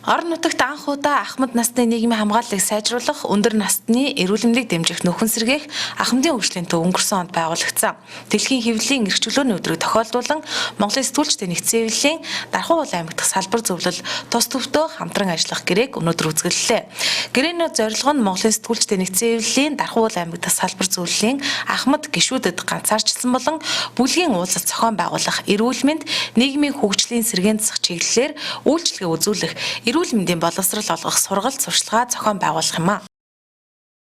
Орон нутагт анх удаа ахмад насны нийгмийн хамгааллыг сайжруулах, өндөр насны эрүүл мэндийг дэмжих нөхөн сэргээх ахмадын хөгжлийн төв өнгөрсөн онд байгуулагдсан. Дэлхийн хэвлэлийн эрхчлөөний өдрийг тохиолдуулан Монголын сэтгүүлчдийн нэгдсэн хэвлэлийн Дархан уулын аймаг дахь салбар зөвлөл тус төвдөө хамтран ажиллах гэрээг өнөөдөр үзгэллээ. Гэрээний зорилго нь Монголын сэтгүүлчдийн нэгдсэн хэвлэлийн Дархан уулын аймаг дахь салбар зөвлөлийн ахмад гишүүдэд ганцаарчилсан болон бүлгийн уулзалт зохион байгуулах, эрүүл мэнд, нийгмийн хөгжлийн сэргээн засах чиглэлээр үйлчилгээ үзүүлэх, эрүүл мэндийн боловсрол олгох сургалт сурчлагаа зохион байгуулах юм а.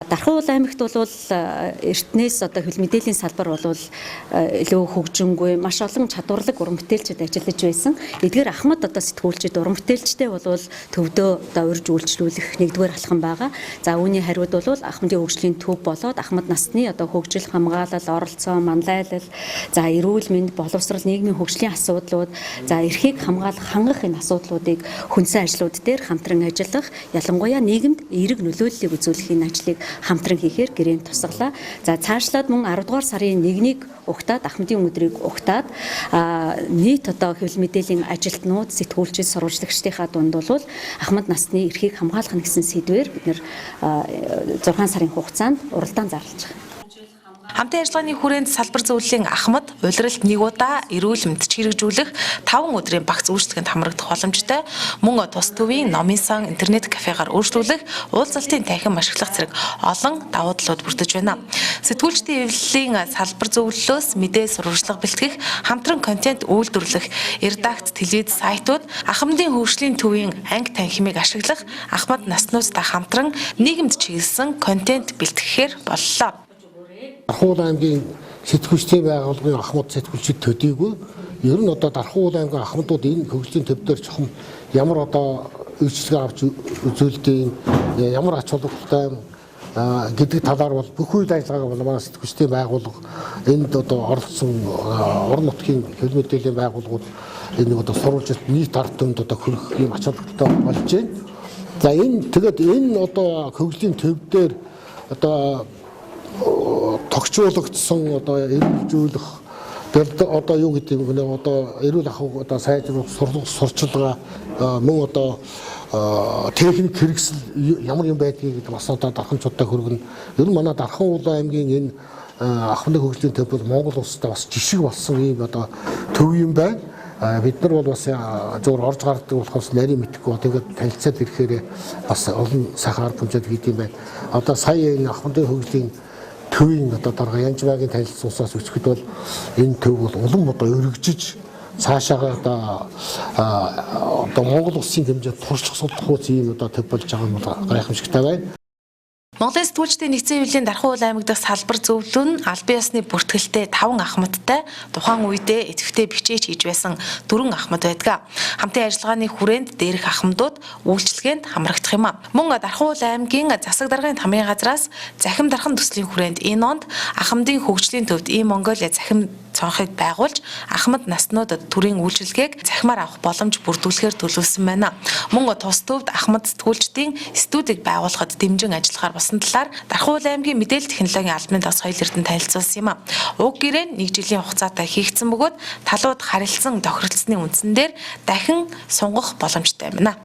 Дархан уулын аймагт бол эртнээс одоо хөл мэдээллийн салбар бол илүү хөгжингүй маш олон чадварлаг уран бүтээлчид ажиллаж байсан. Эдгээр ахмад одоо сэтгүүлчид уран бүтээлчтэй бол төвдөө одоо урьж үйлчлүүлэх нэгдүгээр алхам байгаа. За үүний хариуд бол ахмадын хөгжлийн төв болоод ахмад насны одоо хөгжил хамгаалал, оролцоо, манлайлал, за эрүүл мэнд, боловсрол, нийгмийн хөгжлийн асуудлууд, за эрхийг хамгаалах, хангах энэ асуудлуудыг хүнсэн ажлууд дээр хамтран ажиллах, ялангуяа нийгэмд эерэг нөлөөллийг үзүүлэх энэ ажлыг хамтран хийхээр гэрээнд тусгалаа. За цаашлаад мөн 10 дугаар сарын 1-ийг угтаад ахмадын өдрийг угтаад нийт одоо хэвлэл мэдээллийн ажилтнууд, сэтгүүлчид, сурвалжлагчдынхаа дунд бол ахмад насны эрхийг хамгаалах гэсэн сэдвээр бид нэр 6 сарын хугацаанд уралдаан зарлаж байгаа. Хамтын ажиллагааны хүрээнд салбар зөвлөлийн ахмад улиралд нэг удаа эрүүл мэнд чирэгжүүлэх 5 өдрийн багц үйлчлэгэнд хамрагдах боломжтой, мөн тус төвийн номын сан, интернет кафегаар өөрчлүүлэх, уулзалтын танхим ашиглах зэрэг олон давуу талууд бүрдэж байна. Сэтгүүлчдийн хэвлэлийн салбар зөвлөлөөс мэдээ сурвалжлага бэлтгэх, хамтран контент үйлдвэрлэх, редакц, телевиз, сайтууд, ахмадын хөгжлийн төвийн анги танхимыг ашиглах, ахмад наснуудтай хамтран нийгэмд чиглэсэн контент бэлтгэхээр боллоо. Дархан уулын аймгийн сэтгүүлчдийн байгууллагын ахмад сэтгүүлчид төдийгүй ер нь одоо Дархан уулын аймгийн ахмадууд энэ хөгжлийн төв дээр чухам ямар одоо үйлчлэгээ авч үзүүлдэг, ямар ач холбогдолтой гэдэг талаар бол бүх үйл ажиллагааг бол манай сэтгүүлчдийн байгууллага энд одоо оролцсон орон нутгийн хэвлэл мэдээллийн байгууллагууд энэ одоо сурвалжилт нийт ард түмэнд одоо хөрөх юм ач холбогдолтой болж байна. За энэ одоо хөгжлийн төв дээр одоо тогтчуулагдсан одоо эрүүлжүүлэх одоо юу гэдэг юм бэ, одоо эрүүл ахуй одоо сайжруулах сурчилгаа мөн одоо техник хэрэгсэл ямар юм байдгийг бас одоо дарханчуудтай хөргөн. Ер нь манай Дархан уулын аймгийн энэ ахмадын хөгжлийн төв бол Монгол улстай бас жишг болсон ийм одоо төв юм байна. Бид нар бол бас зөвхөн орж гардаг болохоос нарийн мэдэхгүй тэгээд танилцаад ирэхээр бас олон сайхан арга хэмжээд хийд юм байна. Одоо сая энэ ахмадын хөгжлийн төвийн одоо дарга Янжбагийн танилцуулсаас өчгөд бол энэ төв бол улам одоо өргөжиж цаашаага одоо Монгол улсын хэмжээнд туршлах судалгууц ийм одоо төв болж байгаа нь бол гайхамшигтай байна. Монголын сэтгүүлчдийн нэгдсэн хэвлэлийн Дархан уулын аймаг дахь салбар зөвлөл нь албан ёсны бүртгэлтэй 5 ахмадтай тухайн үедээ идэвхтэй бичээж хийж байсан 4 ахмад байдаг. Хамтын ажиллагааны хүрээнд дээрх ахмадууд үйлчлэгээнд хамрагдах юм а. Мөн Дархан уулын аймгийн засаг даргын тамирын газраас захим дархан төслийн хүрээнд энэ онд ахмадын хөгжлийн төвд Монголиа захим цонхыг байгуулж ахмад наснуудад төрийн үйлчилгээг захимаар авах боломж бүрдүүлэхээр төлөвлөсөн байна. Мөн тус төвд ахмад сэтгүүлчдийн студийг байгуулахад дэмжин ажиллахаар басан талаар Дархан уулын аймгийн мэдээлэл технологийн албаны дас соёл эрдэнэ танилцуулсан юм а. Уг гэрээ 1 жилийн хугацаатай хийгдсэн бөгөөд талууд харилцсан тохиролцсны үндсэн дээр дахин сунгах боломжтой байна.